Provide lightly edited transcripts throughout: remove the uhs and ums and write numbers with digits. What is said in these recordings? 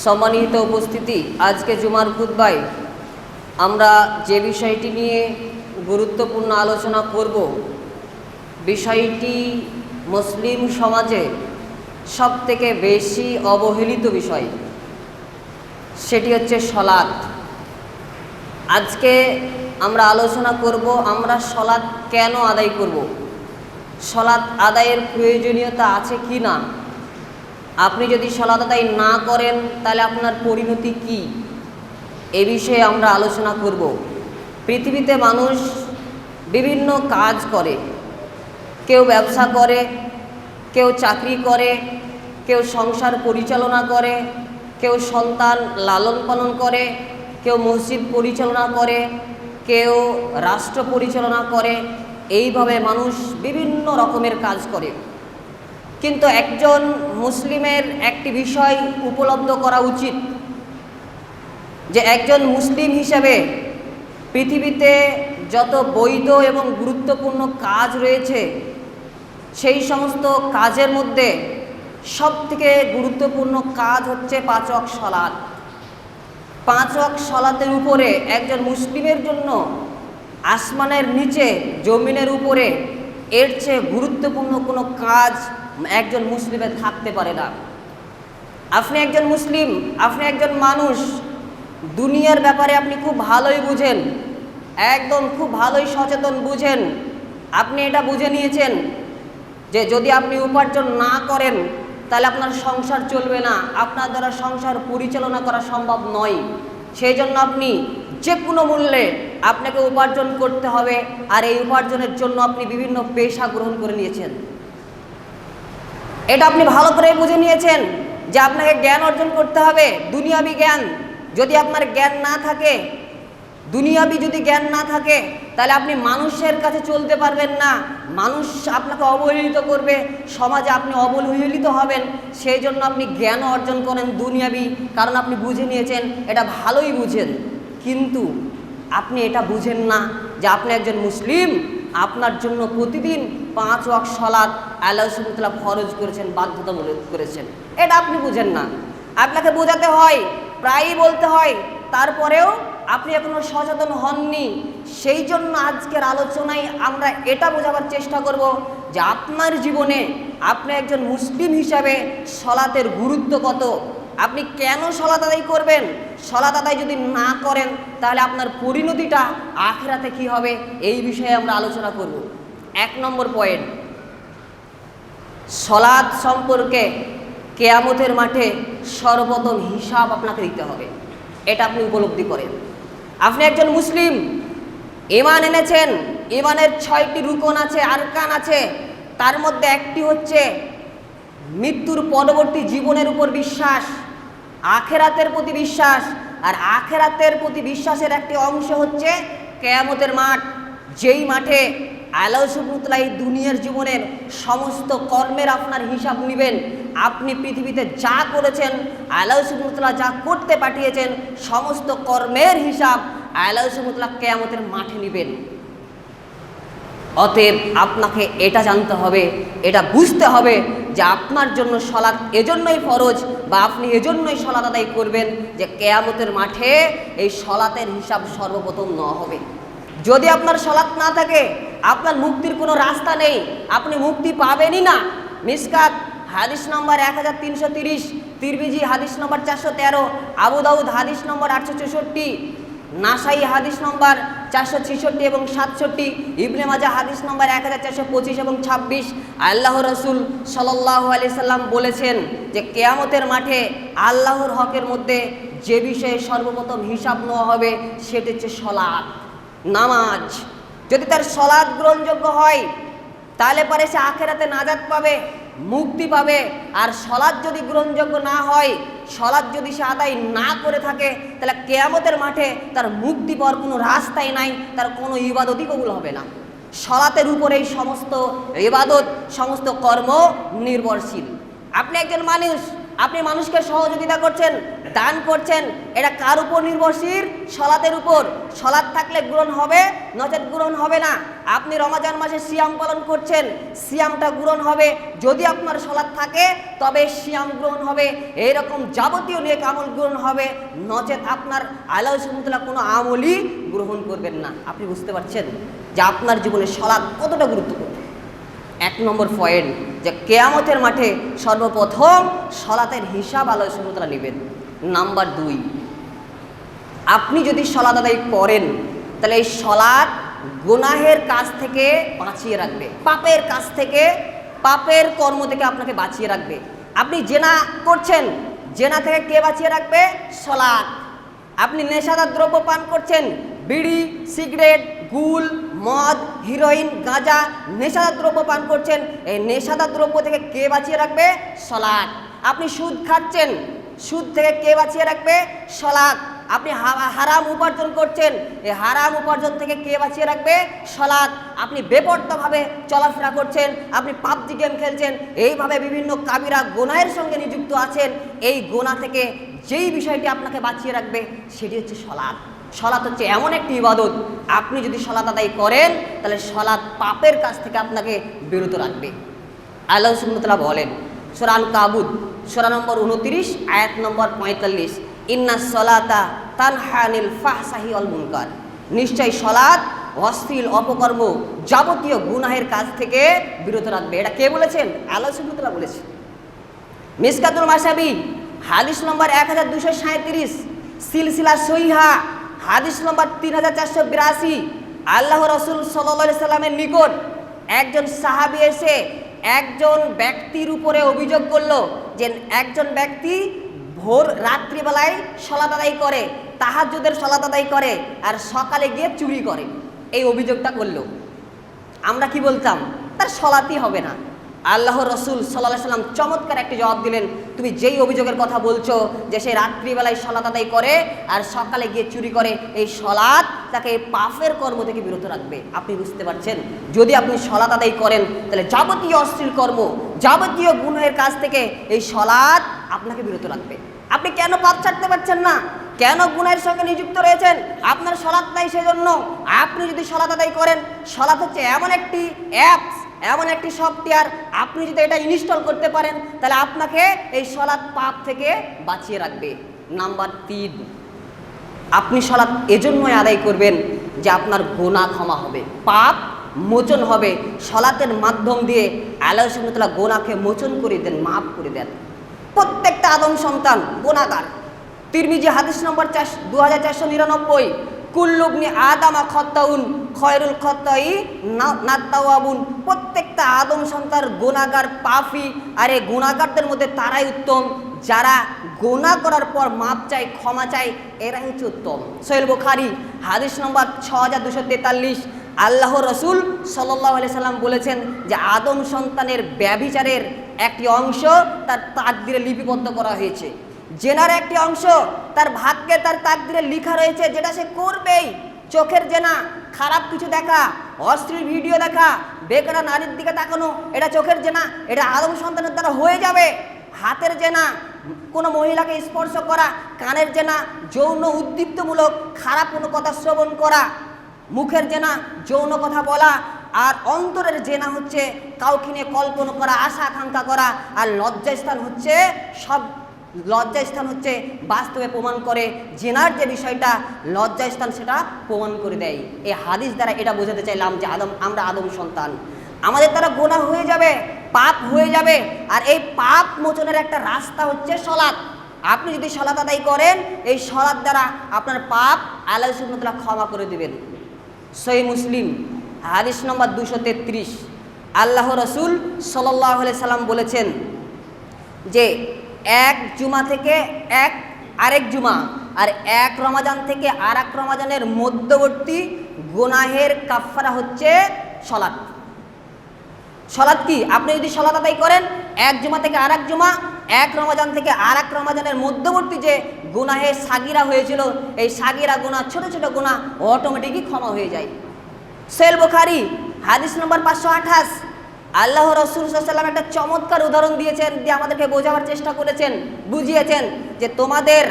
সম্মানিত উপস্থিতি, আজকে জুমার খুতবায় আমরা যে বিষয়টি নিয়ে গুরুত্বপূর্ণ আলোচনা করব, বিষয়টি মুসলিম সমাজে সবথেকে বেশি অবহেলিত বিষয়, সেটি হচ্ছে সলাত। আজকে আমরা আলোচনা করব আমরা সলাত কেন আদায় করব, সলাত আদায়ের প্রয়োজনীয়তা আছে কি না, আপনি যদি সলাত আদায় না করেন তাহলে আপনার পরিণতি কি, এ বিষয়ে আমরা আলোচনা করব। পৃথিবীতে মানুষ বিভিন্ন কাজ করে, কেউ ব্যবসা করে, কেউ চাকরি করে, কেউ সংসার পরিচালনা করে, কেউ সন্তান লালন পালন করে, কেউ মসজিদ পরিচালনা করে, কেউ রাষ্ট্র পরিচালনা করে। এইভাবে মানুষ বিভিন্ন রকমের কাজ করে। কিন্তু একজন মুসলিমের একটি বিষয় উপলব্ধ করা উচিত যে একজন মুসলিম হিসেবে পৃথিবীতে যত বৈধ এবং গুরুত্বপূর্ণ কাজ রয়েছে, সেই সমস্ত কাজের মধ্যে সবথেকে গুরুত্বপূর্ণ কাজ হচ্ছে 5 ওয়াক্ত সলাত। 5 ওয়াক্ত সলাতের উপরে একজন মুসলিমের জন্য আসমানের নিচে জমিনের উপরে এর চেয়ে গুরুত্বপূর্ণ কোনো কাজ একজন মুসলিমের থাকতে পারে না। আপনি একজন মুসলিম, আপনি একজন মানুষ, দুনিয়ার ব্যাপারে আপনি খুব ভালোই বুঝেন, একদম খুব ভালোই সচেতন বুঝেন। আপনি এটা বুঝে নিয়েছেন যে যদি আপনি উপার্জন না করেন তাহলে আপনার সংসার চলবে না, আপনার দ্বারা সংসার পরিচালনা করা সম্ভব নয়। সেই জন্য আপনি যে কোনো মূল্যে আপনাকে উপার্জন করতে হবে, আর এই উপার্জনের জন্য আপনি বিভিন্ন পেশা গ্রহণ করে নিয়েছেন। এটা আপনি ভালো করে বুঝে নিয়েছেন যে আপনাকে জ্ঞান অর্জন করতে হবে, দুনিয়াবি জ্ঞান। যদি আপনার জ্ঞান না থাকে, দুনিয়াবি যদি জ্ঞান না থাকে, তাহলে আপনি মানুষের কাছে চলতে পারবেন না, মানুষ আপনাকে অবহেলিত করবে, সমাজে আপনি অবহেলিত হবেন। সেই জন্য আপনি জ্ঞান অর্জন করেন দুনিয়াবি, কারণ আপনি বুঝে নিয়েছেন, এটা ভালোই বুঝেন। কিন্তু আপনি এটা বুঝেন না যে আপনি একজন মুসলিম, আপনার জন্য প্রতিদিন 5 ওয়াক্ত সলাত আল্লাহ সুবহানাহু ওয়া তাআলা ফরজ করেছেন, বাধ্যতামূলক করেছেন। এটা আপনি বুঝেন না, আপনাকে বোঝাতে হয়, প্রায়ই বলতে হয়, তারপরেও আপনি এখনো সচেতন হননি। সেই জন্য আজকের আলোচনায় আমরা এটা বোঝাবার চেষ্টা করব যে আপনার জীবনে আপনি একজন মুসলিম হিসাবে সলাতের গুরুত্ব কত, আপনি কেন সলাত আদায় করবেন, সলাত আদায় যদি না করেন তাহলে আপনার পরিণতিটা আখিরাতে কি হবে, এই বিষয়ে আমরা আলোচনা করব। 1 নম্বর পয়েন্ট, সলাত সম্পর্কে কিয়ামতের মাঠে সর্বপ্রথম হিসাব আপনাকে দিতে হবে, এটা আপনি উপলব্ধি করেন। আপনি একজন মুসলিম, ঈমান এনেছেন, ঈমানের 6টি রুকন আছে, আরকান আছে, তার মধ্যে একটি হচ্ছে মৃত্যুর পরবর্তী জীবনের উপর বিশ্বাস, আখিরাতের প্রতি বিশ্বাস। আর আখিরাতের প্রতি বিশ্বাসের একটি অংশ হচ্ছে কিয়ামতের মাঠ, যেই মাঠে আল্লাহ সুবহানাহু ওয়া তাআলা এই দুনিয়ার জীবনের সমস্ত কর্মের আপনার হিসাব নেবেন। আপনি পৃথিবীতে যা করেছেন, আল্লাহ সুবহানাহু ওয়া তাআলা যা করতে পাঠিয়েছেন, সমস্ত কর্মের হিসাব আল্লাহ সুবহানাহু ওয়া তাআলা কিয়ামতের মাঠে নেবেন। অতএব আপনাকে এটা জানতে হবে, এটা বুঝতে হবে যে আপনার জন্য সলাত এজন্যই ফরজ, বা আপনি এজন্যই সলাত আদায় করবেন যে কিয়ামতের মাঠে এই সলাতের হিসাব সর্বপ্রথম নেওয়া হবে। যদি আপনার সলাত না থাকে, আপনার মুক্তির কোনো রাস্তা নেই, আপনি মুক্তি পাবেনই না। মিসকাত হাদিস নম্বর 1330, তিরমিজি হাদিস নম্বর 413, আবু দাউদ হাদিস নম্বর 864, নাসাই হাদিস নম্বর 466 এবং 67, ইবনে মাজাহ হাদিস নম্বর 1425 এবং 26। আল্লাহ রাসূল সাল্লাল্লাহু আলাইহি সাল্লাম বলেছেন যে কিয়ামতের মাঠে আল্লাহর হকের মধ্যে যে বিষয়ে সর্বপ্রথম হিসাব নেওয়া হবে সেটি হচ্ছে সলাত, নামাজ। যদি তার সলাত গ্রহণযোগ্য হয় তাহলে পরে সে আখিরাতে নাজাত পাবে, মুক্তি পাবে। আর সলাত যদি গ্রহণযোগ্য না হয়, সলাত যদি সে আদায় না করে থাকে, তাহলে কিয়ামতের মাঠে তার মুক্তি পাওয়ার কোনো রাস্তাই নাই, তার কোনো ইবাদতই কবুল হবে না। সলাতের উপরেই সমস্ত ইবাদত, সমস্ত কর্ম নির্ভরশীল। আপনি একজন মানুষ, আপনি মানুষকে সহযোগিতা করছেন, দান করছেন, এটা কার উপর নির্ভরশীল? সলাতের উপর। সলাৎ থাকলে গ্রহণ হবে, নচেত গ্রহণ হবে না। আপনি রমজান মাসে সিয়াম পালন করছেন, সিয়ামটা গ্রহণ হবে যদি আপনার সলাৎ থাকে, তবে সিয়াম গ্রহণ হবে। এইরকম যাবতীয় নেক আমল গ্রহণ হবে, নচেত আপনার আল্লাহ সুবহানাহু ওয়া তাআলা কোনো আমলই গ্রহণ করবেন না। আপনি বুঝতে পারছেন যে আপনার জীবনে সলাৎ কতটা গুরুত্বপূর্ণ। এক নম্বর পয়েন্ট, যে কিয়ামতের মাঠে সর্বপ্রথম সলাতের হিসাব আল্লাহ সুবহানাহু ওয়া তাআলা নেবেন। নাম্বার 2, আপনি যদি সলাত আদায় করেন, তাহলে এই সলাত গুনাহের কাজ থেকে বাঁচিয়ে রাখবে, পাপের কাজ থেকে, পাপের কর্ম থেকে আপনাকে বাঁচিয়ে রাখবে। আপনি জেনা করছেন, জেনা থেকে কে বাঁচিয়ে রাখবে? সলাত। আপনি নেশাদার দ্রব্য পান করছেন, বিড়ি, সিগারেট, গুল, মদ, হিরোইন, গাঁজা, নেশাদার দ্রব্য পান করছেন, এই নেশাদার দ্রব্য থেকে কে বাঁচিয়ে রাখবে? সলাত। আপনি সুদ খাচ্ছেন, সুদ থেকে কে বাঁচিয়ে রাখবে? সলাত। আপনি হারাম উপার্জন করছেন, এই হারাম উপার্জন থেকে কে বাঁচিয়ে রাখবে? সলাত। আপনি বেপরোয়াভাবে চলাফেরা করছেন, আপনি পাবজি গেম খেলছেন, এইভাবে বিভিন্ন কাবিরা গুনাহের সঙ্গে নিযুক্ত আছেন, এই গুনাহ থেকে যেই বিষয়টি আপনাকে বাঁচিয়ে রাখবে সেটি হচ্ছে সলাত। সলাত হচ্ছে এমন একটি ইবাদত, আপনি যদি সলাত আদায় করেন, তাহলে সলাত পাপের কাছ থেকে আপনাকে বিরত রাখবে। আল্লাহ সুবহানাহু ওয়া তাআলা বলেন সূরা আল-কাবুত, সূরা নম্বর 29, আয়াত নম্বর 45, ইন্নাস সলাতা তানহা আনিল ফাহশাহি ওয়াল মুনকার। নিশ্চয়ই সলাত অশ্লীল, অপকর্ম, যাবতীয় গুনাহের কাজ থেকে বিরত রাখবে। এটা কে বলেছেন? আল্লাহ সুবহানাহু ওয়া তাআলা বলেছেন। মিশকাতুল মাসাবি হাদিস নম্বর 1237, সিলসিলা সহিহা হাদিস নম্বর 3482, আল্লাহ রাসূল সাল্লাল্লাহু আলাইহি সাল্লামের নিকট একজন সাহাবী এসে একজন ব্যক্তির উপরে অভিযোগ করলো যে একজন ব্যক্তি ভোর রাত্রিবেলায় সলাত আদায় করে, তাহাজ্জুদের সলাত আদায় করে, আর সকালে গিয়ে চুরি করে। এই অভিযোগটা করলো। আমরা কি বলতাম? তার সলাতই হবে না। আল্লাহ রসুল সাল্লাল্লাহু আলাইহি সাল্লাম চমৎকার একটি জবাব দিলেন, তুমি যেই অভিযোগের কথা বলছো যে সে রাত্রিবেলায় সলাত আদায় করে আর সকালে গিয়ে চুরি করে, এই সলাত তাকে এই পাপের কর্ম থেকে বিরত রাখবে। আপনি বুঝতে পারছেন? যদি আপনি সলাত আদায় করেন, তাহলে যাবতীয় অশ্লীল কর্ম, যাবতীয় গুনাহের কাজ থেকে এই সলাত আপনাকে বিরত রাখবে। আপনি কেন পাপ ছাড়তে পারছেন না? কেন গুনাহের সঙ্গে নিযুক্ত রয়েছেন? আপনার সলাত নাই, সেজন্য। আপনি যদি সলাত আদায় করেন, সলাত হচ্ছে এমন একটি অ্যাপস, এমন একটি সফটওয়্যার, আপনি যদি এটা ইনস্টল করতে পারেন, তাহলে আপনাকে এই সলাত পাপ থেকে বাঁচিয়ে রাখবে। নাম্বার 3, আপনি সলাত এজন্যই আদায় করবেন যে আপনার গুনাহ ক্ষমা হবে, পাপ মোচন হবে। সলাতের মাধ্যম দিয়ে আল্লাহ সুবহানাহু ওয়া তাআলা গুনাহকে মোচন করে দেন, মাফ করে দেন। প্রত্যেকটা আদম সন্তান গুনাহগার। তিরমিজি হাদিস নম্বর 2499, কুল্লু ইবনি আদামা খাত্তাউন খয়রুল খাত্তাই নাত্তাওয়াবুন। প্রত্যেকটা আদম সন্তান গুনাহগার, পাপী। আর এই গুনাহগারদের মধ্যে তারাই উত্তম যারা গুনাহ করার পর মাপ চায়, ক্ষমা চায়, এরাই হচ্ছে উত্তম। সহিহ বুখারী হাদিস নম্বর 6243, আল্লাহ রসুল সাল্লাল্লাহু আলাইহি সাল্লাম বলেছেন যে আদম সন্তানের ব্যভিচারের একটি অংশ তার তাকদীরে লিপিবদ্ধ করা হয়েছে, জেনার একটি অংশ তার ভাগ্যে, তার তাকদীরে লেখা রয়েছে, যেটা সে করবেই। চোখের জেনা, খারাপ কিছু দেখা, অশ্লীল ভিডিও দেখা, বেকারা নারীর দিকে তাকানো, এটা চোখের জেনা, এটা আদম সন্তানের দ্বারা হয়ে যাবে। হাতের জেনা, কোনো মহিলাকে স্পর্শ করা। কানের জেনা, যৌন উদ্দীপ্তমূলক খারাপ কোনো কথা শ্রবণ করা। মুখের জেনা, যৌন কথা বলা। আর অন্তরের জেনা হচ্ছে কাউকে নিয়ে কল্পনা করা, আশা আকাঙ্ক্ষা করা। আর লজ্জাস্থান হচ্ছে লজ্জাস্থান হচ্ছে বাস্তবে প্রমাণ করে জেনার যে বিষয়টা লজ্জাস্থান, সেটা প্রমাণ করে দেয়। এই হাদিস দ্বারা এটা বোঝাতে চাইলাম যে আমরা আদম সন্তান, আমাদের দ্বারা গুনাহ হয়ে যাবে, পাপ হয়ে যাবে। আর এই পাপ মোচনের একটা রাস্তা হচ্ছে সলাৎ। আপনি যদি সলাৎ আদায় করেন, এই সলাৎ দ্বারা আপনার পাপ আল্লাহ সুবহানাহু ওয়া তাআলা ক্ষমা করে দিবেন। সহিহ মুসলিম হাদিস নম্বর 233, আল্লাহ রসুল সাল্লাল্লাহু আলাইহি সাল্লাম বলেছেন যে এক জুমা থেকে আরেক জুমা, আর এক রমাজান থেকে আরেক রমাজানের মধ্যবর্তী গুনাহের কাফারা হচ্ছে সলাৎ। সলাৎ কি? আপনি যদি সলাৎ আদায় করেন, এক জুমা থেকে আরেক জুমা, এক রমাজান থেকে আরেক রমাজানের মধ্যবর্তী যে গুনাহের সাগিরা হয়েছিল, এই সাগিরা গুনাহ, ছোট ছোট গুনাহ অটোমেটিকই ক্ষমা হয়ে যায়। সহিহ বুখারী হাদিস নম্বর 528, আল্লাহ রাসূল সাল্লাল্লাহু আলাইহি ওয়াসাল্লাম একটা চমৎকার উদাহরণ দিয়েছেন, দিয়ে আমাদেরকে বোঝাবার চেষ্টা করেছেন, বুঝিয়েছেন যে তোমাদের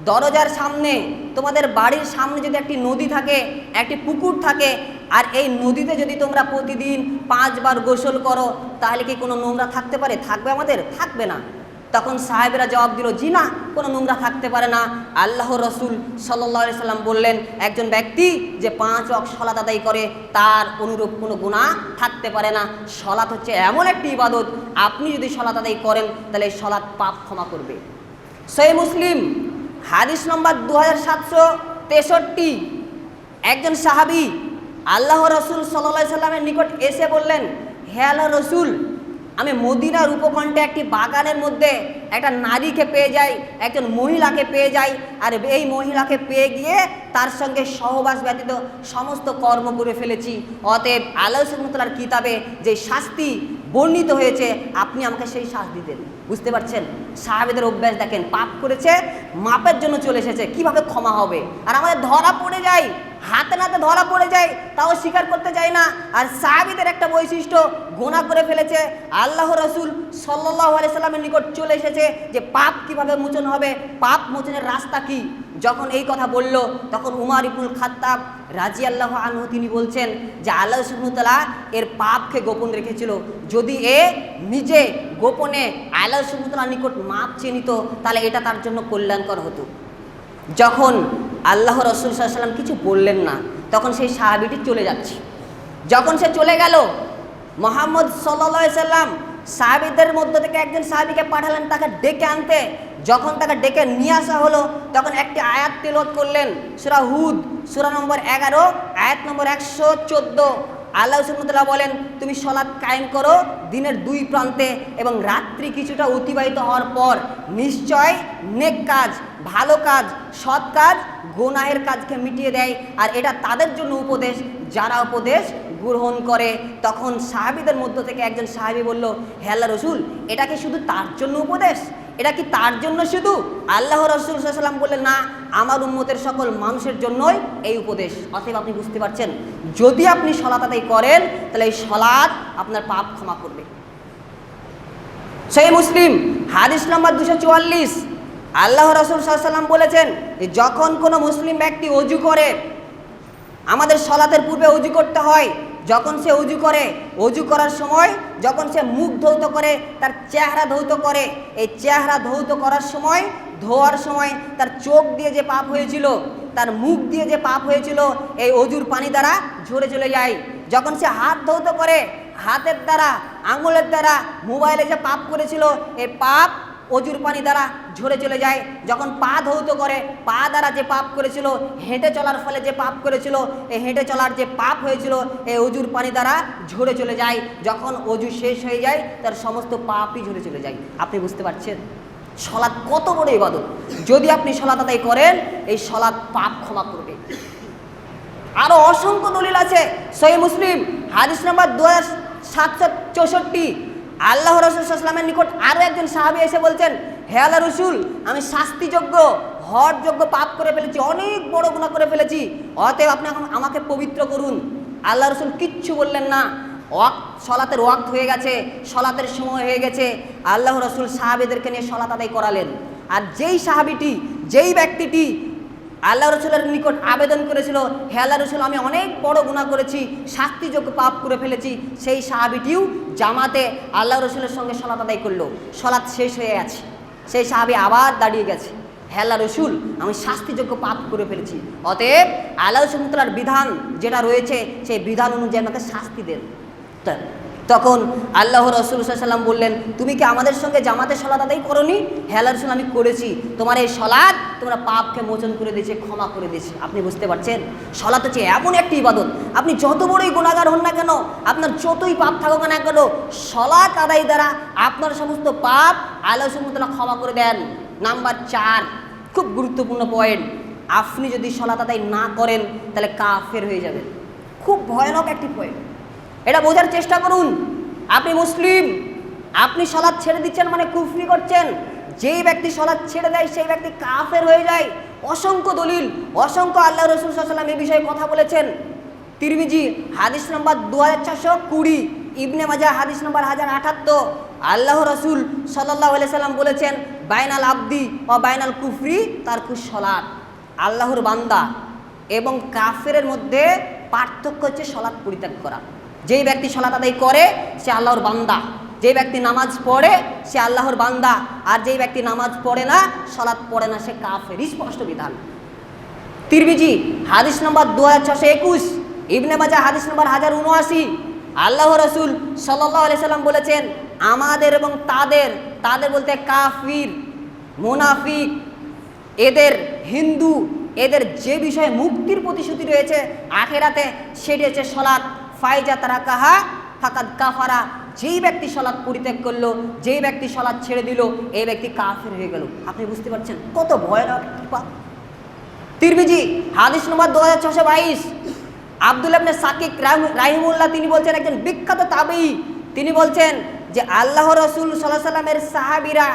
দরজার সামনে, তোমাদের বাড়ির সামনে যদি একটি নদী থাকে, একটি পুকুর থাকে, আর এই নদীতে যদি তোমরা প্রতিদিন 5 বার গোসল করো, তাহলে কি কোনো নোংরা থাকতে পারে? থাকবে আমাদের? থাকবে না। তখন সাহাবেরা জবাব দিল, জি না, কোনো নোংরা থাকতে পারে না। আল্লাহ রসুল সাল্লাল্লাহু আলাইহি সাল্লাম বললেন, একজন ব্যক্তি যে 5 ওয়াক্ত সালাত আদায় করে তার অনুরূপ কোনো গুনাহ থাকতে পারে না। সালাত হচ্ছে এমন একটি ইবাদত, আপনি যদি সালাত আদায় করেন তাহলে এই সালাত পাপ ক্ষমা করবে। সহিহ মুসলিম হাদিস নম্বর 2763, একজন সাহাবী আল্লাহ রসুল সাল্লাল্লাহু আলাইহি সাল্লামের নিকট এসে বললেন, হে আল্লাহ রসুল, আমি মদিনার উপকণ্ঠে একটি বাগানের মধ্যে একটা নারীকে পেয়ে যাই, একজন মহিলাকে পেয়ে যাই, আর এই মহিলাকে পেয়ে গিয়ে তার সঙ্গে সহবাস ব্যতীত সমস্ত কর্ম করে ফেলেছি। অতএব আল্লাহ সুবহানাহু ওয়া তাআলার কিতাবে যে শাস্তি বর্ণিত হয়েছে, আপনি আমাকে সেই শাস্তি দেন। বুঝতে পারছেন? সাহাবীদের অভ্যাস দেখেন, পাপ করেছে, মাপের জন্য চলে এসেছে, কিভাবে ক্ষমা হবে। আর আমাদের ধরা পড়ে যায়, হাতে নাতে ধরা পড়ে যায়, তাও স্বীকার করতে চায় না। আর সাহাবীদের একটা বৈশিষ্ট্য, গুনাহ করে ফেলেছে, আল্লাহ রাসূল সাল্লাল্লাহু আলাইহি সাল্লামের নিকট চলে এসেছে যে পাপ কিভাবে মোচন হবে, পাপ মোচনের রাস্তা কি। যখন এই কথা বলল, তখন উমর ইবনুল খাত্তাব রাদিয়াল্লাহু আনহু তিনি বলছেন যে আল্লাহ সুবহানাহু ওয়া তাআলা এর পাপকে গোপন রেখেছিল, যদি এ নিজে গোপনে আল্লাহ সুবহানাহু ওয়া তাআলার নিকট মাপ চেয়ে নিত, তাহলে এটা তার জন্য কল্যাণকর হতো। যখন আল্লাহ রাসূল সাল্লাল্লাহু আলাইহি সাল্লাম কিছু বললেন না, তখন সেই সাহাবীটি চলে যাচ্ছে। যখন সে চলে গেল, মুহাম্মদ সাল্লাল্লাহু আলাইহি সাল্লাম সাহাবীদের মধ্য থেকে একজন সাহাবীকে পাঠালেন তাকে ডেকে আনতে। যখন তাকে ডেকে নিয়ে আসা হলো, তখন একটি আয়াত তিলাওয়াত করলেন, সূরা হুদ সূরা নম্বর 11 আয়াত নম্বর 114। আল্লাহ সুবহানাহু ওয়া তাআলা বলেন, তুমি সালাত কায়েম করো দিনের 2 প্রান্তে, এবং রাত্রি কিছুটা অতিবাহিত হওয়ার পর নিশ্চয় নেক কাজ, ভালো কাজ, সৎ কাজ গুনাহের কাজকে মিটিয়ে দেয়, আর এটা তাদের জন্য উপদেশ যারা উপদেশ গ্রহণ করে। তখন সাহাবীদের মধ্য থেকে একজন সাহাবী বলল, হে আল্লাহ রসুল, এটা কি শুধু তার জন্য উপদেশ? এটা কি তার জন্য শুধু? আল্লাহ রাসূল সাল্লাল্লাহু আলাইহি ওয়াসাল্লাম বললেন, না, আমার উম্মতের সকল মানুষের জন্যই এই উপদেশ। অতএব আপনি বুঝতে পারছেন, যদি আপনি সালাত আদায় করেন তাহলে এই সালাত আপনার পাপ ক্ষমা করবে। সহিহ মুসলিম হাদিস নম্বর 244, আল্লাহ রাসূল সাল্লাল্লাহু আলাইহি ওয়াসাল্লাম বলেছেন, যখন কোনো মুসলিম ব্যক্তি ওযু করে, আমাদের সালাতের পূর্বে ওযু করতে হয়, যখন সে ওযু করে, ওযু করার সময় যখন সে মুখ ধৌত করে, তার চেহারা ধৌত করে, এই চেহারা ধৌত করার সময়, ধোয়ার সময় তার চোখ দিয়ে যে পাপ হয়েছিল, তার মুখ দিয়ে যে পাপ হয়েছিল, এই ওযুর পানি দ্বারা ঝরে চলে যায়। যখন সে হাত ধৌত করে, হাতের দ্বারা, আঙুলের দ্বারা, মোবাইলে যে পাপ করেছিল, এই পাপ ওযুর পানি দ্বারা ঝরে চলে যায়। যখন পা ধৌত করে, পা দ্বারা যে পাপ করেছিল, হেঁটে চলার ফলে যে পাপ করেছিল, এই হেঁটে চলার যে পাপ হয়েছিল, এই ওযুর পানি দ্বারা ঝরে চলে যায়। যখন ওযু শেষ হয়ে যায়, তার সমস্ত পাপই ঝরে চলে যায়। আপনি বুঝতে পারছেন সালাত কত বড় ইবাদত? যদি আপনি সালাত আদায় করেন, এই সালাত পাপ ক্ষমা করবে। আরো অসংখ্য দলিল আছে। সহিহ মুসলিম হাদিস নাম্বার 2764, আল্লাহ রাসূল সাল্লাল্লাহু আলাইহি ওয়াসাল্লামের নিকট আরো একজন সাহাবী এসে বলছেন, হে আল্লাহ রাসূল, আমি শাস্তিযোগ্য, হরযোগ্য পাপ করে ফেলেছি, অনেক বড় গুনাহ করে ফেলেছি, অতএব আপনি আমাকে পবিত্র করুন। আল্লাহ রাসূল কিচ্ছু বললেন না। সালাতের ওয়াক্ত হয়ে গেছে, সালাতের সময় হয়ে গেছে, আল্লাহ রাসূল সাহাবীদেরকে নিয়ে সালাত আদায় করালেন। আর যেই সাহাবীটি, যেই ব্যক্তিটি আল্লাহ রসুলের নিকট আবেদন করেছিল, হে আল্লাহ রসুল, আমি অনেক বড় গুনাহ করেছি, শাস্তিযোগ্য পাপ করে ফেলেছি, সেই সাহাবীটিও জামাতে আল্লাহ রসুলের সঙ্গে সালাত আদায় করলো। সালাত শেষ হয়ে গেছে, সেই সাহাবী আবার দাঁড়িয়ে গেছে, হে আল্লাহ রসুল, আমি শাস্তিযোগ্য পাপ করে ফেলেছি, অতএব আল্লাহ সুবহানাহু ওয়া তাআলার বিধান যেটা রয়েছে, সেই বিধান অনুযায়ী আমাকে শাস্তি দেন। তখন আল্লাহ রাসূল সাল্লাল্লাহু আলাইহি ওয়াসাল্লাম বললেন, তুমি কি আমাদের সঙ্গে জামাতে সালাত আদায় করোনি? হে আল্লাহ রাসূল, আমি করেছি, তোমার এই সালাত তোমরা পাপকে মোচন করে দিয়েছে, ক্ষমা করে দিয়েছে। আপনি বুঝতে পারছেন, সালাত হচ্ছে এমন একটি ইবাদত, আপনি যত বড়ই গুনাহগার হন না কেন, আপনার যতই পাপ থাকুক না কেন, সালাত আদায় দ্বারা আপনার সমস্ত পাপ আল্লাহ সুবহানাহু ওয়া তাআলা ক্ষমা করে দেন। নাম্বার 4, খুব গুরুত্বপূর্ণ পয়েন্ট, আপনি যদি সালাত আদায় না করেন তাহলে কাফের হয়ে যাবেন। খুব ভয়ানক একটি পয়েন্ট, এটা বোঝার চেষ্টা করুন। আপনি মুসলিম, আপনি সালাত ছেড়ে দিচ্ছেন মানে কুফরি করছেন। যেই ব্যক্তি সালাত ছেড়ে দেয় সেই ব্যক্তি কাফের হয়ে যায়। অসংখ্য দলিল, অসংখ্য আল্লাহ রাসূল সাল্লাল্লাহু আলাইহি ওয়াসাল্লাম এই বিষয়ে কথা বলেছেন। তিরমিজি হাদিস নাম্বার 2420, ইবনে মাজাহ হাদিস নম্বর 1078, আল্লাহ রসুল সাল্লাল্লাহু আলাইহি সাল্লাম বলেছেন, বাইনাল আবদি ও বাইনাল কুফরি তারকুস সালাত। আল্লাহর বান্দা এবং কাফেরের মধ্যে পার্থক্য হচ্ছে সালাত পরিত্যাগ করা। যেই ব্যক্তি সালাত আদায় করে সে আল্লাহর বান্দা, যে ব্যক্তি নামাজ পড়ে সে আল্লাহর বান্দা, আর যেই ব্যক্তি নামাজ পড়ে না, সালাত পড়ে না, সে কাফের। স্পষ্ট বিধান। তিরমিজি হাদিস নম্বর 2621, ইবনে মাজাহ হাদিস নম্বর 1079, আল্লাহ রসুল সাল্লাল্লাহু আলাইহি সাল্লাম বলেছেন, আমাদের এবং তাদের বলতে কাফির, মুনাফিক, এদের হিন্দু, এদের যে বিষয়ে মুক্তির প্রতিশ্রুতি রয়েছে আখিরাতে, সেটি হচ্ছে সালাত। ফাইজা তারাকাহা ফাকাদ কাফারা। যেই ব্যক্তি সালাত পরিত্যাগ করলো, যেই ব্যক্তি সালাত ছেড়ে দিল, এই ব্যক্তি কাফের হয়ে গেল। আপনি বুঝতে পারছেন কত ভয়ানক পাপ। তিরমিজি হাদিস নম্বর 2622, আব্দুল্লাহ ইবনে সাকিক রাহিমাহুল্লাহ তিনি বলছেন, একজন বিখ্যাত তাবেঈ, তিনি বলছেন যে আল্লাহ রসুল সাল্লাল্লাহু আলাইহি সাল্লামের সাহাবীরা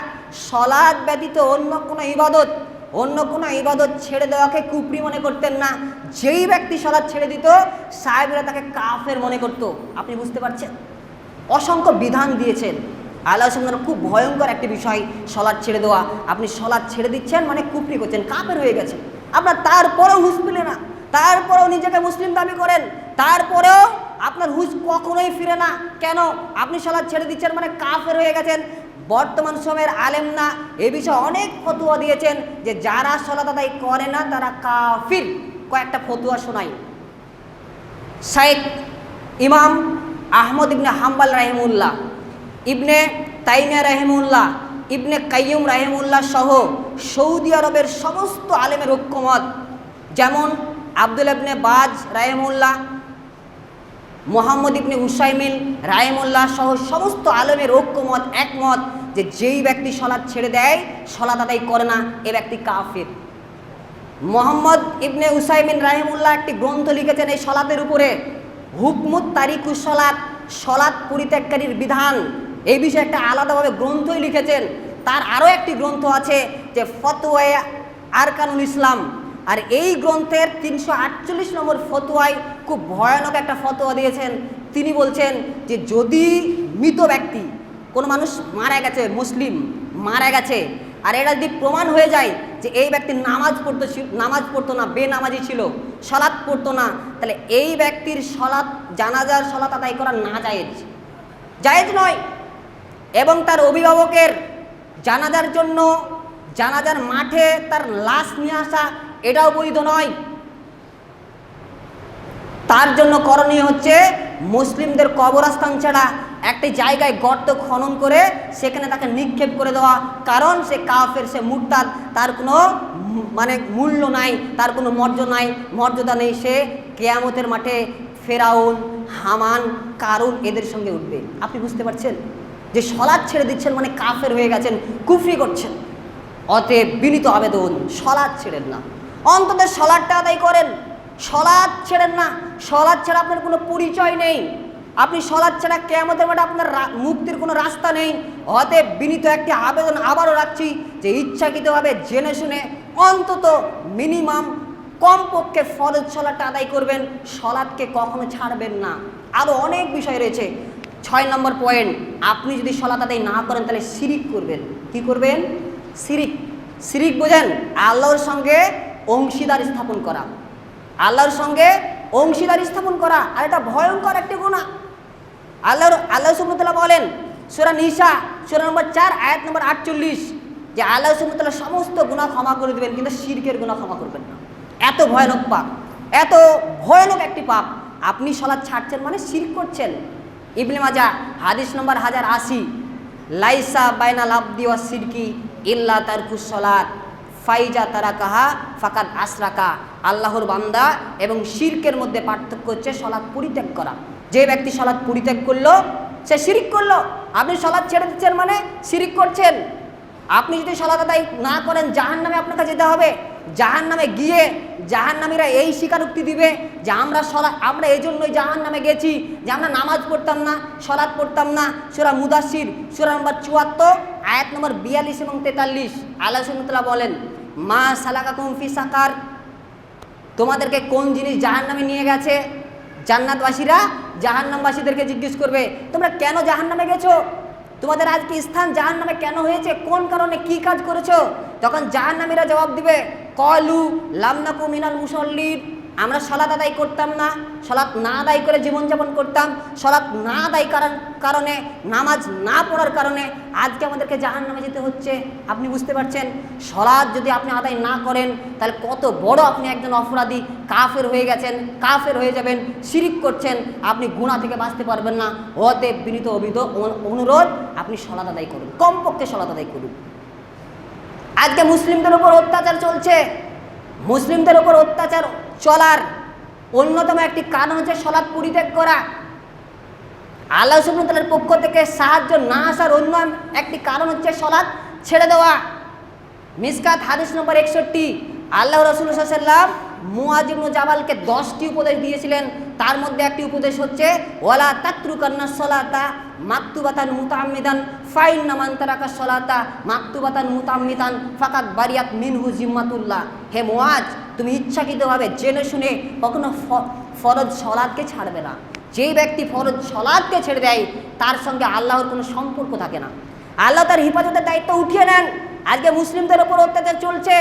সালাত ব্যতীত অন্য কোনো ইবাদত ছেড়ে দেওয়াকে কুফরি মনে করতেন না। যেই ব্যক্তি সালাত ছেড়ে দিত, সাহাবীরা তাকে কাফের মনে করত। আপনি বুঝতে পারছেন? অসংখ্য বিধান দিয়েছেন আল্লাহ সুবহানাহু। খুব ভয়ঙ্কর একটি বিষয় সালাত ছেড়ে দেওয়া। আপনি সালাত ছেড়ে দিচ্ছেন মানে কুফরি করছেন, কাফের হয়ে গেছেন। আপনার তারপরেও হুঁশ ফিরে না, তারপরেও নিজেকে মুসলিম দাবি করেন, তারপরেও আপনার হুঁশ কখনোই ফিরে না। কেন? আপনি সালাত ছেড়ে দিচ্ছেন মানে কাফের হয়ে গেছেন। বর্তমান সময়ের আলেমরা এ বিষয়ে অনেক ফতোয়া দিয়েছেন যে যারা সালাত আদায় করে না তারা কাফির। কয়েকটা ফতোয়া শোনাই। শাইখ ইমাম আহমদ ইবনে হাম্বল রাহিমাহুল্লাহ, ইবনে তাইমিয়া রাহিমাহুল্লাহ, ইবনে কাইয়ুম রাহিমাহুল্লাহ সহ সৌদি আরবের সমস্ত আলেমের ঐক্যমত, যেমন আব্দুল্লাহ ইবনে বাজ রাহিমাহুল্লাহ, মোহাম্মদ ইবনে উসাইমিন রাহিমাহুল্লাহ সহ সমস্ত আলেমের ঐক্যমত, একমত যে যেই ব্যক্তি সালাত ছেড়ে দেয়, সালাত আদায় করে না, এ ব্যক্তি কাফির। মোহাম্মদ ইবনে উসাইমিন রাহিমাহুল্লাহ একটি গ্রন্থ লিখেছেন এই সালাতের উপরে, হুকমুত তারিকুস সালাত, সালাত পরিত্যাগকারীর বিধান। এই বিষয়ে একটা আলাদাভাবে গ্রন্থই লিখেছেন। তার আরও একটি গ্রন্থ আছে যে ফতোয়া আরকানুল ইসলাম, আর এই গ্রন্থের 348 নম্বর ফতোয়ায় খুব ভয়ানক একটা ফতোয়া দিয়েছেন। তিনি বলছেন যে যদি মৃত ব্যক্তি, কোনো মানুষ মারা গেছে, মুসলিম মারা গেছে, আর এটা যদি প্রমাণ হয়ে যায় যে এই ব্যক্তি নামাজ পড়তো না, বেনামাজি ছিল, সালাত পড়তো না, তাহলে এই ব্যক্তির সালাত, জানাজার সালাত আদায় করা না জায়েজ নয়। এবং তার অভিভাবকের জানাজার জন্য জানাজার মাঠে তার লাশ নিয়ে আসা, এটাও বৈধ নয়। তার জন্য করণীয় হচ্ছে মুসলিমদের কবরস্থান ছাড়া একটি জায়গায় গর্ত খনন করে সেখানে তাকে নিক্ষেপ করে দেওয়া। কারণ সে কাফের, সে মুরতাদ, তার কোনো মূল্য নাই, তার কোনো মর্যাদা নেই। সে কিয়ামতের মাঠে ফেরাউন, হামান, কারুন এদের সঙ্গে উঠবে। আপনি বুঝতে পারছেন যে সালাত ছেড়ে দিচ্ছেন মানে কাফের হয়ে গেছেন, কুফরি করছেন। অতএব বিনীত আবেদন, সালাত ছেড়েন না, অন্তত সালাতটা আদায় করেন। সালাত ছেড়েন না। সালাত ছাড়া আপনার কোনো পরিচয় নেই। আপনি সালাত ছাড়া কিয়ামতের মাঠে আপনার মুক্তির কোনো রাস্তা নেই। অতএব বিনীত একটি আবেদন আবারও রাখছি যে ইচ্ছাকৃতভাবে জেনে শুনে অন্তত মিনিমাম কমপক্ষে ফরজ সালাতটা আদায় করবেন, সালাতকে কখনো ছাড়বেন না। আরও অনেক বিষয় রয়েছে। 6 নম্বর পয়েন্ট, আপনি যদি সালাত আদায় না করেন তাহলে শিরিক করবেন। কি করবেন? শিরিক বোঝেন? আল্লাহর সঙ্গে অংশীদার স্থাপন করা, আল্লাহর সঙ্গে অংশীদার স্থাপন করা, আর এটা ভয়ঙ্কর একটি গুনাহ। আল্লাহ সুবহানাহু ওয়া তাআলা বলেন সূরা নিসা সূরা নম্বর 4 আয়াত নম্বর 48 যে আল্লাহ সুবহানাহু ওয়া তাআলা সমস্ত গুনাহ ক্ষমা করে দেবেন, কিন্তু শিরকের গুনাহ ক্ষমা করবেন না। এত ভয়ানক পাপ, এত ভয়ানক একটি পাপ। আপনি সালাত ছাড়ছেন মানে শিরক করছেন। ইবনে মাজাহ হাদিস নম্বর 1080, লাইসা বাইনাল আবদি ওয়াস শিরকি ইল্লা তারকুস সালাত ফাইজা তারাকাহা ফাকাদ আশরাকা। আল্লাহর বান্দা এবং শিরকের মধ্যে পার্থক্য হচ্ছে সালাত পরিত্যাগ করা। যে ব্যক্তি সালাত পরিত্যাগ করলো সে শিরিক করলো। আপনি সালাত ছেড়ে দিচ্ছেন মানে শিরিক করছেন। আপনি যদি সালাত আদায় না করেন জাহান্নামে আপনাকে যেতে হবে। জাহান্নামে গিয়ে জাহান্নামীরা এই স্বীকারোক্তি দিবে যে আমরা এই জন্যই জাহান্নামে গেছি যে আমরা নামাজ পড়তাম না, সালাত পড়তাম না। সূরা মুদাসসির সূরা নম্বর 74 আয়াত নম্বর 42 এবং 43 আল্লাহ সুবহানাহু ওয়া তাআলা বলেন, মা সালাকাকুম ফি সাকার, তোমাদেরকে কোন জিনিস জাহান্নামে নিয়ে গেছে? জান্নাতবাসীরা জাহান্নামবাসীদেরকে জিজ্ঞেস করবে, তোমরা কেন জাহান্নামে গেছো? তোমাদের আজকে স্থান জাহান্নামে কেন হয়েছে? কোন কারণে, কি কাজ করেছো? তখন জাহান্নামীরা জবাব দিবে, কলু লাম নাকু মিনাল মুসল্লিন, আমরা সালাত আদায় করতাম না, সালাত না আদায় করে জীবনযাপন করতাম, সালাত না আদায় কারণে, নামাজ না পড়ার কারণে আজকে আমাদেরকে জাহান্নামে যেতে হচ্ছে। আপনি বুঝতে পারছেন, সালাত যদি আপনি আদায় না করেন তাহলে কত বড় আপনি একজন অপরাধী, কাফের হয়ে গেছেন, কাফের হয়ে যাবেন, শিরিক করছেন, আপনি গুনাহ থেকে বাঁচতে পারবেন না। অতএব বিনীত অনুরোধ, আপনি সালাত আদায় করুন, কমপক্ষে সালাত আদায় করুন। আজকে মুসলিমদের উপর অত্যাচার চলছে, মুসলিমদের উপর অত্যাচার চলার অন্যতম একটি কারণ হচ্ছে সালাত পরিত্যাগ করা। আল্লাহ সুবহানাহু ওয়া তাআলার পক্ষ থেকে সাহায্য না আসার অন্য একটি কারণ হচ্ছে সালাত ছেড়ে দেওয়া। মিসকাত হাদিস নম্বর 61, আল্লাহ রাসূল সাল্লাল্লাহু আলাইহি ওয়াসাল্লাম মুআয ইবনে জাবালকে 10টি উপদেশ দিয়েছিলেন। তার মধ্যে একটি উপদেশ হচ্ছে ওয়ালা তাতরুকান্না সলাতা মাকতুবাতান মুতাআম্মিদান ফাইন্না মান তারাকা সলাতা মাকতুবাতান মুতাআম্মিদান ফাকাত বারিয়াত মিনহু জিম্মাতুল্লাহ। হে মুআয, তুমি ইচ্ছাকৃতভাবে জেনে শুনে কখনো ফরজ সালাতকে ছাড়বে না। যেই ব্যক্তি ফরজ সালাতকে ছেড়ে দেয় তার সঙ্গে আল্লাহর কোনো সম্পর্ক থাকে না। আল্লাহ তার হিফাজতের দায়িত্ব উঠিয়ে নেন। আজকে মুসলিমদের উপর অত্যাচার চলছে,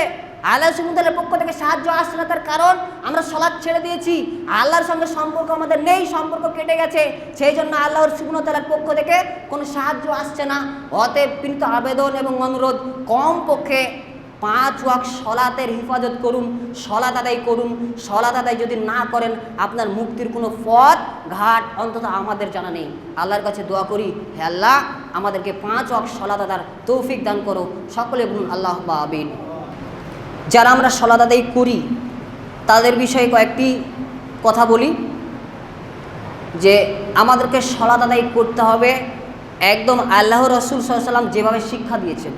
আল্লাহ সুবহানাহু ওয়া তাআলার পক্ষ থেকে সাহায্য আসছে না, তার কারণ আমরা সালাত ছেড়ে দিয়েছি, আল্লাহর সঙ্গে সম্পর্ক আমাদের নেই, সম্পর্ক কেটে গেছে, সেই জন্য আল্লাহর সুবহানাহু ওয়া তাআলার পক্ষ থেকে কোনো সাহায্য আসছে না। অতএব কিন্তু আবেদন এবং অনুরোধ, কমপক্ষে 5 ওয়াক্ত সালাতের হিফাজত করুন, সালাত আদায় করুন। সালাত আদায় যদি না করেন আপনার মুক্তির কোনো পথ ঘাট অন্তত আমাদের জানা নেই। আল্লাহর কাছে দোয়া করি, হে আল্লাহ আমাদেরকে 5 ওয়াক্ত সালাত আদার তৌফিক দান করো। সকলে বলুন আল্লাহুম্মা আমিন। যারা আমরা সালাত আদায় করি তাদের বিষয়ে কয়েকটি কথা বলি, যে আমাদেরকে সালাত আদায় করতে হবে একদম আল্লাহ রাসূল সাল্লাল্লাহু আলাইহি ওয়াসাল্লাম যেভাবে শিক্ষা দিয়েছেন।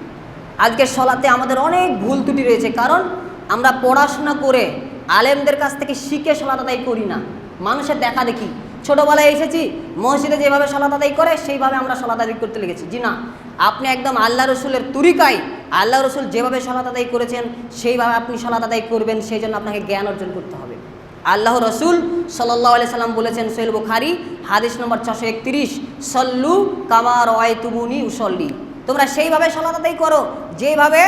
আজকে সালাতে আমাদের অনেক ভুল ত্রুটি রয়েছে, কারণ আমরা পড়াশোনা করে আলেমদের কাছ থেকে শিখে সালাত আদায় করি না, মানুষের দেখা দেখি। ছোটোবেলায় এসেছি, মসজিদে যেভাবে সালাত আদায় করে সেইভাবে আমরা সালাত আদায় করতে লেগেছি। জি না, আপনি একদম আল্লাহ রসুলের তরিকায়, আল্লাহ রসুল যেভাবে সালাত আদায় করেছেন সেইভাবে আপনি সালাত আদায় করবেন। সেই জন্য আপনাকে জ্ঞান অর্জন করতে হবে। আল্লাহ রসুল সাল্লাল্লাহু আলাইহি সাল্লাম বলেছেন, সহিহ বুখারী হাদিস নম্বর 631, সল্লু কামা রাআইতুমুনি উসল্লি, তোমরা সেইভাবে সালাত আদায় করো যেভাবে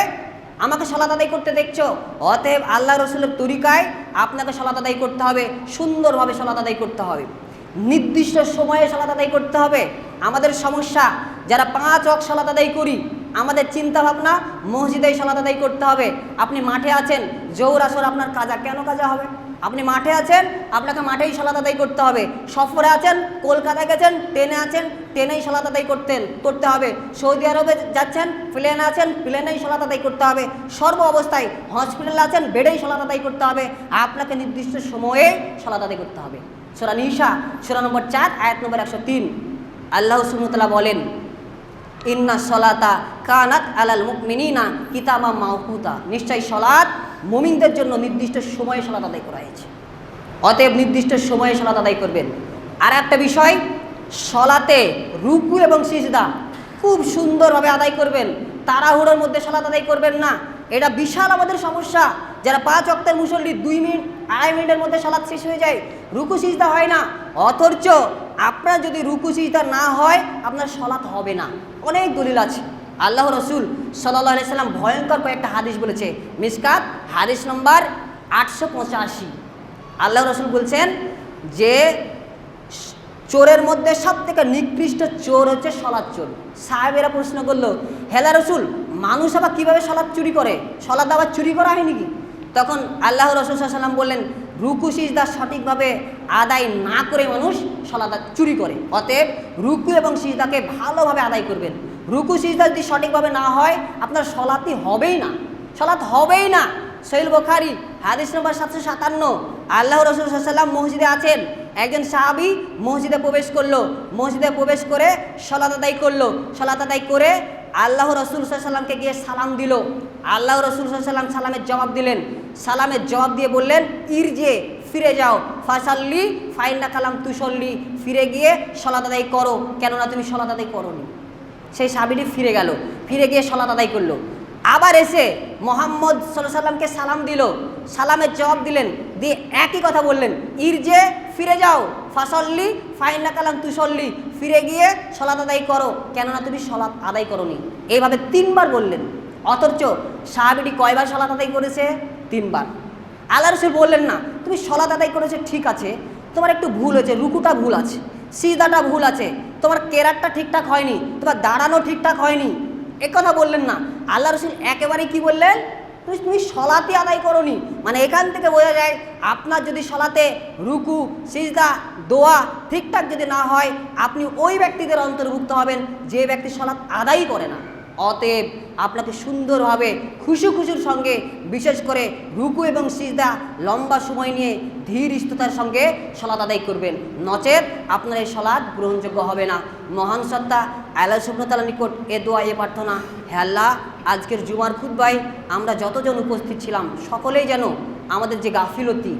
আমাকে সালাত আদায় করতে দেখছো। অতএব আল্লাহ রসুলের তরিকায় আপনাকে সালাত আদায় করতে হবে, সুন্দরভাবে সালাত আদায় করতে হবে, নির্দিষ্ট সময়ে সালাত আদায় করতে হবে। আমাদের সমস্যা, যারা 5 ওয়াক্ত সালাত আদায় করি, আমাদের চিন্তা ভাবনা মসজিদেই সালাত আদায় করতে হবে। আপনি মাঠে আছেন, জোহর আসর আপনার কাজা, কেন কাজা হবে? আপনি মাঠে আছেন, আপনাকে মাঠেই সালাত আদায় করতে হবে। সফরে আছেন, কলকাতায় গেছেন, ট্রেনে আছেন, ট্রেনেই সালাত আদায় করতে হবে। সৌদি আরবে যাচ্ছেন, প্লেনে আছেন, প্লেনেই সালাত আদায় করতে হবে। সর্ব অবস্থায় হসপিটালে আছেন, বেডেই সালাত আদায় করতে হবে। আপনাকে নির্দিষ্ট সময়ে সালাত আদায় করতে হবে। সূরা নিসা সূরা নম্বর 4 আয়াত নম্বর 103, আল্লাহ সুবহানাহু ওয়া তাআলা বলেন, ইন্না সলাতা কানাত আলাল মুমিনিনা কিতাবাম মাওকুতা, নিশ্চয়ই সালাত মুমিনদের জন্য নির্দিষ্ট সময়ে সালাত আদায় করা হয়েছে। অতএব নির্দিষ্ট সময়ে সালাত আদায় করবেন। আর একটা বিষয়, সালাতে রুকু এবং সিজদা খুব সুন্দরভাবে আদায় করবেন, তাড়াহুড়োর মধ্যে সালাত আদায় করবেন না। এটা বিশাল আমাদের সমস্যা। যারা 5 ওয়াক্তের মুসল্লি 2 মিনিট 2.5 মিনিটের মধ্যে সালাত শেষ হয়ে যায়, রুকু সিজদা হয় না। অথচ আপনার যদি রুকু সিজদা না হয় আপনার সালাত হবে না। অনেক দলিল আছে। আল্লাহ রসুল সাল্লাল্লাহু আলাইহি সাল্লাম ভয়ঙ্কর কয়েকটা হাদিস বলেছে। মিসকাত হাদিস নম্বর 885, আল্লাহ রসুল বলছেন যে চোরের মধ্যে সব থেকে নিকৃষ্ট চোর হচ্ছে সালাত চোর। সাহাবেরা প্রশ্ন করলো, হে আল্লাহর রাসূল, মানুষ আবার কীভাবে সালাত চুরি করে? সালাত আবার চুরি করা হয় নাকি? তখন আল্লাহ রাসূল সাল্লাল্লাহু আলাইহি ওয়াসাল্লাম বললেন, রুকু সিজদা সঠিকভাবে আদায় না করে মানুষ সালাত চুরি করে। অতএব রুকু এবং সিজদাকে ভালোভাবে আদায় করবেন। রুকু সিজদা যদি সঠিকভাবে না হয় আপনার সালাতই হবেই না, সালাত হবেই না। সহিহ বুখারী হাদিস নম্বর 757, আল্লাহ রাসূল সাল্লাল্লাহু আলাইহি ওয়াসাল্লাম মসজিদে আছেন, একজন সাহাবী মসজিদে প্রবেশ করলো, মসজিদে প্রবেশ করে সালাত আদায় করলো। সালাত আদায় করে আল্লাহ রাসূল সাল্লাল্লাহু আলাইহি ওয়াসাল্লামকে গিয়ে সালাম দিল। আল্লাহ রাসূল সাল্লাল্লাহু আলাইহি ওয়াসাল্লাম সালামের জবাব দিলেন। সালামের জবাব দিয়ে বললেন, ইরজে, ফিরে যাও, ফাসাল্লি ফাইন্না কালাম তুসল্লি, ফিরে গিয়ে সালাত আদায় করো, কেননা তুমি সালাত আদায় করোনি। সেই সাহাবীটি ফিরে গেল, ফিরে গিয়ে সালাত আদায় করলো। আবার এসে মুহাম্মদ সাল্লাল্লাহু আলাইহি ওয়াসাল্লামকে সালাম দিল, সালামের জবাব দিলেন, দিয়ে একই কথা বললেন, ইরজে, ফিরে যাও, ফাসল্লি ফাইন্নাকা লাম তুসল্লি, ফিরে গিয়ে সলাত আদায় করো, কেননা তুমি সলাত আদায় করোনি। এইভাবে 3 বার বললেন। অথচ সাহাবীটি কয়বার সলাত আদায় করেছে? 3 বার। আল্লাহ রাসূল বললেন না তুমি সলাত আদায় করেছে ঠিক আছে, তোমার একটু ভুল হয়েছে, রুকুটা ভুল আছে, সিজদাটা ভুল আছে, তোমার কেরাতটা ঠিকঠাক হয়নি, তোমার দাঁড়ানো ঠিকঠাক হয়নি, এ কথা বললেন না। আল্লাহ রাসূল একেবারেই কি বললেন? তুমি সলাতে আদায় করোনি। মানে এখান থেকে বোঝা যায় আপনার যদি সলাতে রুকু, সিজদা, দোয়া ঠিকঠাক যদি না হয়, আপনি ওই ব্যক্তিদের অন্তর্ভুক্ত হবেন যে ব্যক্তি সলাত আদায় করে না। অতএব আপনাকে সুন্দরভাবে খুশুর সঙ্গে, বিশেষ করে রুকু এবং সিজদা লম্বা সময় নিয়ে ধীর স্থিরতার সঙ্গে সলাত আদায় করবেন, নচেত আপনার এই সলাত গ্রহণযোগ্য হবে না। মহান সত্তা আল্লাহ সুবহানাহু ওয়া তাআলার নিকট এ দোয়া, এ প্রার্থনা, হে আল্লাহ, আজকের জুমার খুতবায় আমরা যতজন উপস্থিত ছিলাম সকলেই যেন আমাদের যে গাফিলতি,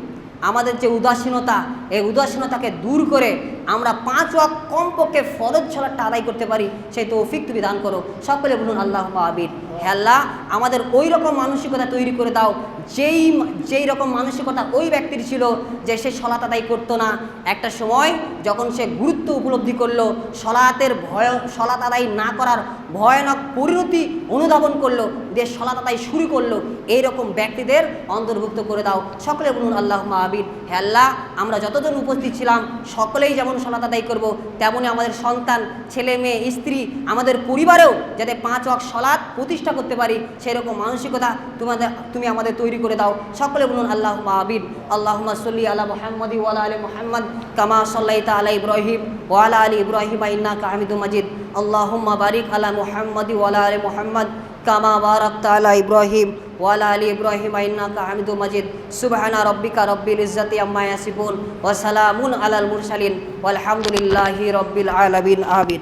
আমাদের যে উদাসীনতা, এই উদাসীনতাকে দূর করে আমরা 5 ওয়াক্ত কমপক্ষে ফরজ সালাতটা আদায় করতে পারি, সেই তৌফিক তুমি দান করো। সকলে বলুন আল্লাহুম্মা আমিন। হে আল্লাহ, আমাদের ওই রকম মানসিকতা তৈরি করে দাও যেই রকম মানসিকতা ওই ব্যক্তির ছিল যে সে সলাত আদায় করতো না। একটা সময় যখন সে গুরুত্ব উপলব্ধি করলো, সলাত আদায় না করার ভয়ানক পরিণতি অনুধাবন করলো, দিয়ে সলাত আদায় শুরু করলো, এইরকম ব্যক্তিদের অন্তর্ভুক্ত করে দাও। সকলে বলুন আল্লাহুম্মা আমিন। হে আল্লাহ, আমরা যতজন উপস্থিত ছিলাম সকলেই যেমন সলাত আদায় করব, তেমনি আমাদের সন্তান, ছেলে মেয়ে, স্ত্রী, আমাদের পরিবারেও যাতে 5 ওয়াক্ত সলাত প্রতিষ্ঠা করতে পারি, সেরকম মানসিকতা তুমি আমাদের তৈরি করে দাও। সকলে বলুন আল্লাহুম্মা আমিন। আল্লাহুম্মা সাল্লি আলা মুহাম্মাদি ওয়া আলা আলি মুহাম্মাদ কামা সাল্লাইতা আলা ইব্রাহিম ওয়া আলা আলি ইব্রাহিম ইন্নাকা হামিদুম মাজিদ। আল্লাহুম্মা বারিক আলা মুহাম্মাদি ওয়া আলা আলি মুহাম্মাদ কামা বারাকতা আলা ইব্রাহিম ওয়া আলা আলি ইব্রাহিম ইন্নাকা হামিদুম মাজিদ। সুবহানা রাব্বিকা রাব্বিল ইজ্জাতি আম্মা ইয়াসিফুন ওয়া সালামুন আলাল মুরসালিন ওয়াল হামদুলিল্লাহি রাব্বিল আলামিন। আমিন।